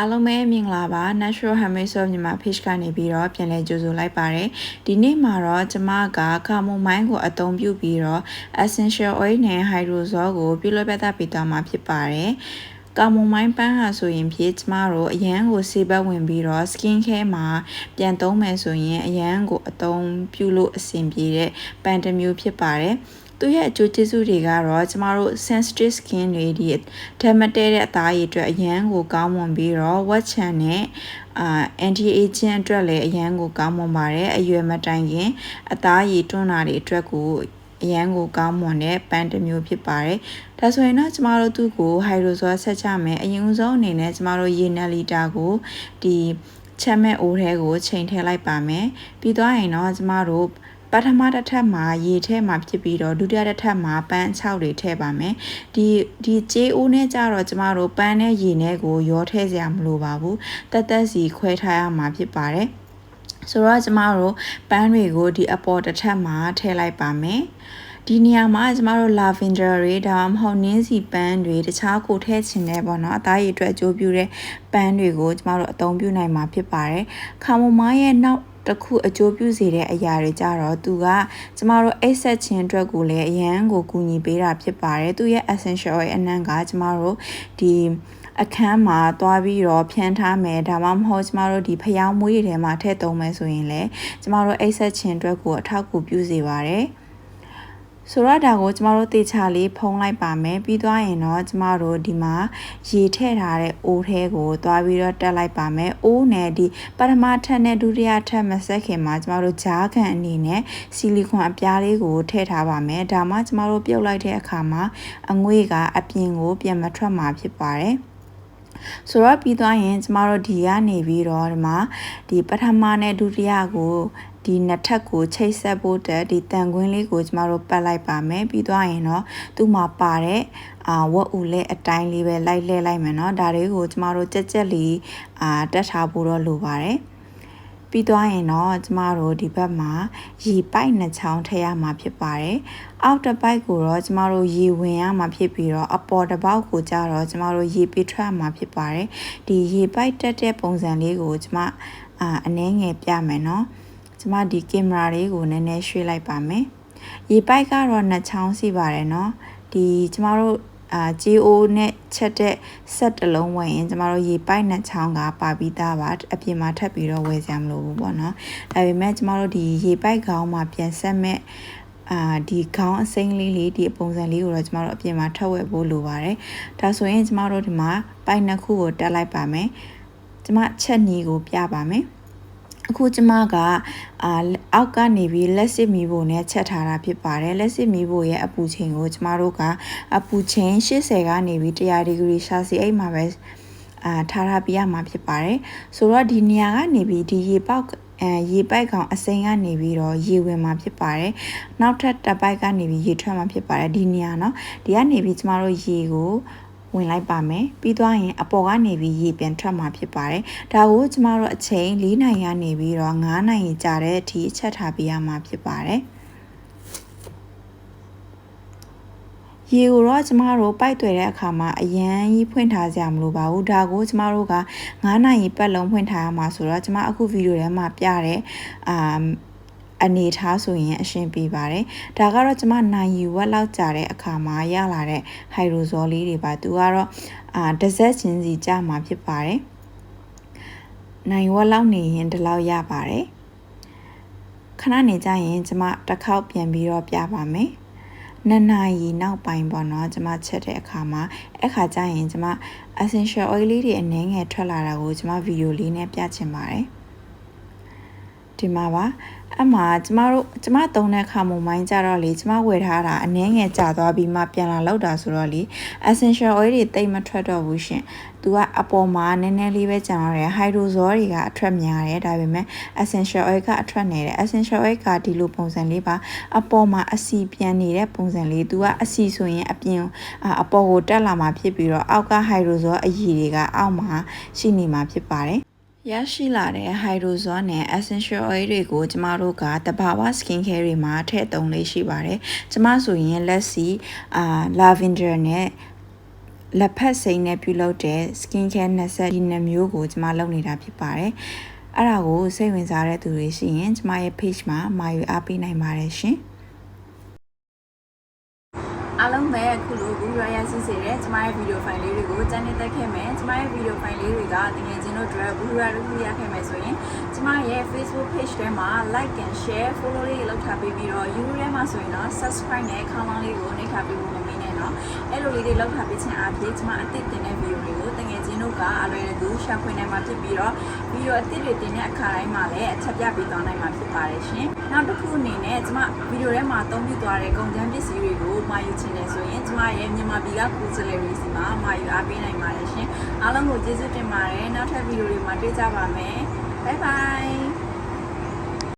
အားလုံးပဲမင်္ဂလာပါ Natural Hydrosol မြန်မာ page ကနေပြီးတော့ပြန်လည်ကြိုဆိုလိုက်ပါတယ်ဒီနေ့မှာတော့ကျမက chamomile ကိုအသုံးပြုပြီးတော့ essential oil နဲ့ hydrosol ကိုပြုလုပ်ပြသပေးသွားမှာဖြစ်ပါတယ်chamomile ပန်းဟာဆိုရင်ဖြင့်ကျမတို့အရန်ကိုဆေးဘက်ဝင်ပြီးတော့ skin care မှာပြန်သုံးမယ်ဆိုရင်အရန်ကိုအသုံးပြုလို့အဆင်ပြေတဲ့ပန်းတစ်မျိုးဖြစ်ပါတယ်သူရဲ့အကျိုးကျေးဇူးတွေကတော့ကျမတို့ sensitive skin တွေဒီဓာတ်မတည့်တဲ့အသားရည်အတွက်အရန်ကိုကောင်းမွန်ပြီးတော့ wet chan နဲ့anti aging အတွက်လည်းအရန်ကိုကောင်းမွန်ပါတယ်အရွယ်မတိုင်ခင်အသားရည်တွန်းတာတွေအတွက်ကိုအရန်ကိုကောင်းမွန်တဲ့ပန်းတစ်မျိုးဖြစ်ပါတယ်ဒါဆိုရင်တော့ကျမတို့သူ့ကို hydrosol ဆက်ချမယ်အရင်ဆုံးအနေနဲ့ကျမတို့ရေနယ်လီတာကိုဒီချက်မဲ့အိုးထဲကိုချိန်ထည့်လိုက်ပါမယ်ပြီးသွားရင်တော့ကျမတို့ပထမတစ်ထပ်မှာရေထဲမှာဖြစ်ပြီးတော့ဒုတိယတစ်ထပ်မှာပန်း6တွေထည့်ပါမယ်ဒီကြေးအိုးနဲ့ကြတော့ကျမတို့ပန်းနဲ့ရေနဲ့ကိုရောထည့်စရာမလိုပါဘူးတက်စီခွဲထားရမှာဖြစ်ပါတယ်ဆိုတော့ကျမတို့ပန်းတွေကိုဒီအပေါ်တစ်ထပ်မှာထည့်လိုက်ပါမယ်ဒီနေရာမှာကျမတို့ lavender တွေဒါမှမဟုတ်နင်းစီပန်းတွေတခြားကိုထည့်ချင်တယ်ပေါ့နော်အသားရည်အတွက်အကျိုးပြုတဲ့ပန်းတွေကိုကျမတို့အသုံးပြုနိုင်မှာဖြစ်ပါတယ်ခါမိုမိုင်းရဲ့နောက်တခုအကျိုးပြုစေတဲ့အရာတွေကြတော့သူကကျမတို့အိတ်ဆက်ခြင်းအတွက်ကိုလည်းအရန်ကိုကူညီပေးတာဖြစ်ပါတယ်သူရဲ့ essential oil အနံ့ကကျမတို့ဒီအခန်းမှာသွားပြီးတော့ဖြန်းထားမယ်ဒါမှမဟုတ်ကျမတို့ဒီဖျောင်းမွေးတွေထဲမှာထည့်သုံးမယ်ဆိုရင်လည်းကျမတို့အိတ်ဆက်ခြင်းအတွက်ကိုအထောက်အကူပြုစေပါတယ်ဆိုတော့ဒါကိုကျမတို့တေချာလေးဖုံးလိုက်ပါမယ်ပြီးသွားရင်တော့ကျမတို့ဒီမှာရေထည့်ထားတဲ့အိုးထဲကိုသွားပြီးတော့တက်လိုက်ပါမယ်အိုးနဲ့ဒီပထမထပ်နဲ့ဒုတိယထပ်မဆက်ခင်မှာကျမတို့ဂျားကန်အနေနဲ့ဆီလီကွန်အပြားလေးကိုထည့်ထားပါမယ်ဒါမှကျမတို့ပြုတ်လိုက်တဲ့အခါမှာအငွေ့ကအပြင်ကိုပြန်မထွက်မှာဖြစ်ပါတယ်ဆိုတော့ပြီးသွားရင်ကျမတို့ဒီကနေပြီးတော့ဒီမှာဒီပထမနဲ့ဒုတိယကိုဒီနှစ်ထပ်ကိုချိတ်ဆက်ဖို့တက်ဒီတန်ခွင်းလေးကိုကျမတို့ပတ်လိုက်ပါမယ်ပြီးသွားရင်တော့သူ့မှာပါတဲ့ဝက်ဥလဲအတိုင်းလေးပဲလိုက်လဲလိုက်မယ်เนาะဒါတွေကိုကျမတို့ကြက်ကြက်လေးတက်ထားဖို့တော့လိုပါတယ်ပြီးသွားရင်တော့ကျမတို့ဒီဘက်မှာရေပိုက်နှစ်ချောင်းထည့်ရမှာဖြစ်ပါတယ်အောက်တစ်ပိုက်ကိုတော့ကျမတို့ရေဝင်ရမှာဖြစ်ပြီးတော့အပေါ်တစ်ပေါက်ကိုကြတော့ကျမတို့ရေပေးထွက်ရမှာဖြစ်ပါတယ်ဒီရေပိုက်တက်တဲ့ပုံစံလေးကိုကျမအနည်းငယ်ပြမယ်เนาะကျမဒီကင်မရာလေးကိုနည်းနည်းရွှေ့လိုက်ပါမယ်ရေပိုက်ကတော့နှစ်ချောင်းစီပါတယ်เนาะဒီကျမတို့ဂျီအိုနဲ့ချက်တဲ့ဆက်တစ်လုံးဝယ်ရင်ကျမတို့ရေပိုက်နှစ်ချောင်းကပါပြီးသားပါအပြင်မှာထပ်ပြီးတော့ဝယ်စရာမလိုဘူးပေါ့နော်ဒါပေမဲ့ကျမတို့ဒီရေပိုက်ခေါင်းမှာပြန်ဆက်မဲ့ဒီခေါင်းအစိမ်းလေးဒီပုံစံလေးကိုတော့ကျမတို့အပြင်မှာထပ်ဝယ်ဖို့လိုပါတယ်ဒါဆိုရင်ကျမတို့ဒီမှာပိုက်နှစ်ခုကိုတက်လိုက်ပါမယ်ကျမချက်နီးကိုပြပါမယ်အခုကျမကအောက်ကနေပြီးလက်စစ်မီးဖို့နဲ့ချက်ထားတာဖြစ်ပါတယ်လက်စစ်မီးဖို့ရဲ့အပူချိန်ကိုကျမတို့ကအပူချိန်80ကနေပြီး100ဒီဂရီဆယ်စီအိတ်မှာပဲထားပြရမှာဖြစ်ပါတယ်ဆိုတော့ဒီနေရာကနေပြီးဒီရေပိုက်ကောင်အစိမ်းကနေပြီးတော့ရေဝင်မှာဖြစ်ပါတယ်နောက်ထပ်တစ်ပိုက်ကနေပြီးရေထွက်မှာဖြစ်ပါတယ်ဒီနေရာเนาะဒီကနေပြီးကျမတို့ရေကိုဝင်လိုက်ပါမယ်ပြီးသွားရင်အပေါ်ကနေပြီးရေပြန်ထွက်မှာဖြစ်ပါတယ်ဒါကိုကျမတို့အချိန်4နာရီကနေပြီးတော့9နာရီကြာတဲ့အထိချက်ထားပေးရမှာဖြစ်ပါတယ်ရေကိုတော့ကျမတို့ပိုက်တွေ့တဲ့အခါမှာအရန်ကြီးဖွင့်ထားစရာမလိုပါဘူးဒါကိုကျမတို့က9နာရီပတ်လုံးဖွင့်ထားရမှာဆိုတော့ကျမအခုဗီဒီယိုထဲမှာပြတဲ့အနေထားဆိုရင်အရှင်းပြပါတယ်ဒါကတော့ကျမနိုင်ယူဝက်လောက်ကြာတဲ့အခါမှာရလာတဲ့ hydrosol လေးတွေပါသူကတော့တစ်စက်ချင်းစီကြာမှာဖြစ်ပါတယ်နိုင်ဝက်လောက်နေရင်ဒီလောက်ရပါတယ်ခဏနေကြရင်ကျမတစ်ခေါက်ပြန်ပြီးတော့ပြပါမယ်2နာရီနောက်ပိုင်းပေါ့နော်ကျမချက်တဲ့အခါမှာအခါကျရင်ကျမ essential oil လေးတွေအနည်းငယ်ထွက်လာတာကိုကျမဗီဒီယိုလေးနဲ့ပြချင်ပါတယ်ဒီမှာပါအမှကျမသုံးတဲ့ခါမိုမိုင်းကြတော့လေကျမဝယ်ထားတာအနည်းငယ်ကြာသွားပြီးမှပြန်လာလောက်တာဆိုတော့လေ essential oil တွေတိတ်မထွက်တော့ဘူးရှင်သူကအပေါ်မှာနည်းနည်းလေးပဲကျန်တော့တယ် hydrosol တွေကအထွက်များတယ်ဒါပေမဲ့ essential oil ကအထွက်နေတယ် essential oil ကဒီလိုပုံစံလေးပါအပေါ်မှာအစီပြန်နေတဲ့ပုံစံလေးသူကအစီဆိုရင်အပြင်အပေါ်ကိုတက်လာမှာဖြစ်ပြီးတော့အောက်က hydrosol အရည်တွေကအောက်မှာရှိနေမှာဖြစ်ပါတယ်ရရှိလာတဲ့ hydrosol နဲ့ essential oil တွေကိုကျမတို့ကတဘာဝ skin care တွေမှာထည့်သုံးလေးရှိပါတယ်ကျမဆိုရင်လက်စီlavender နဲ့ လက်ဖက်စိမ်းနဲ့ပြုလုပ်တဲ့ skin care နှစ်ဆက်ဒီနှစ်မျိုးကိုကျွန်မလုပ်နေတာဖြစ်ပါတယ်အဲ့ဒါကိုစိတ်ဝင်စားတဲ့သူတွေရှိရင်ကျွန်မရဲ့ page မှာမှာယူအားပေးနိုင်ပါတယ်ရှင်အားလုံးပဲအခုလိုဂူရရစီစေတဲ့ကျမရဲ့ဗီဒီယိုဖိုင်လေးတွေကိုတန်းနေတက်ခဲ့မယ်ကျမရဲ့ဗီဒီယိုဖိုင်လေးတွေကတကယ်ချင်းတို့အတွက်ဂူရရလို့ရခဲ့မယ်ဆိုရင်ကျမရဲ့ Facebook page ထဲမှာ like and share follow လေးလုပ်ထားပေးပြီးတော့ YouTube ထဲမှာဆိုရင်တော့ subscribe နဲ့ခေါင်းလောင်းလေးကိုနှိပ်ထားပေးဖို့မမေ့နဲ့နော်အဲ့လိုလေးတွေလုပ်ထားပေးခြင်းအပြင်ကျမအသစ်တင်တဲ့ဗီဒီယိုတွေကိုတကယ်ချင်းတို့ကအလွယ်တကူရှာဖွေနိုင်မှာဖြစ်ပြီးတော့ဗီဒီယိုအသစ်တွေတင်တဲ့အခါတိုင်းမှာလည်းအချက်ပြပေးသွားနိုင်မှာဖြစ်ပါတယ်ရှင်နောက်တစ်ခုအနေနဲ့ကျမဗီဒီယိုထဲမှာအသုံးပြုသွားတဲ့ကုန်ကျန်းပစ္စည်းတွေကိုမှာယူချင်တယ်ဆိုရင်ကျမရဲ့မြန်မာပြည်က food delivery စီမှာမှာယူအားပေးနိုင်ပါတယ်ရှင်အားလုံးကိုကျေးဇူးတင်ပါတယ်နောက်ထပ်ဗီဒီယိုတွေမှာတွေ့ကြပါမယ် bye bye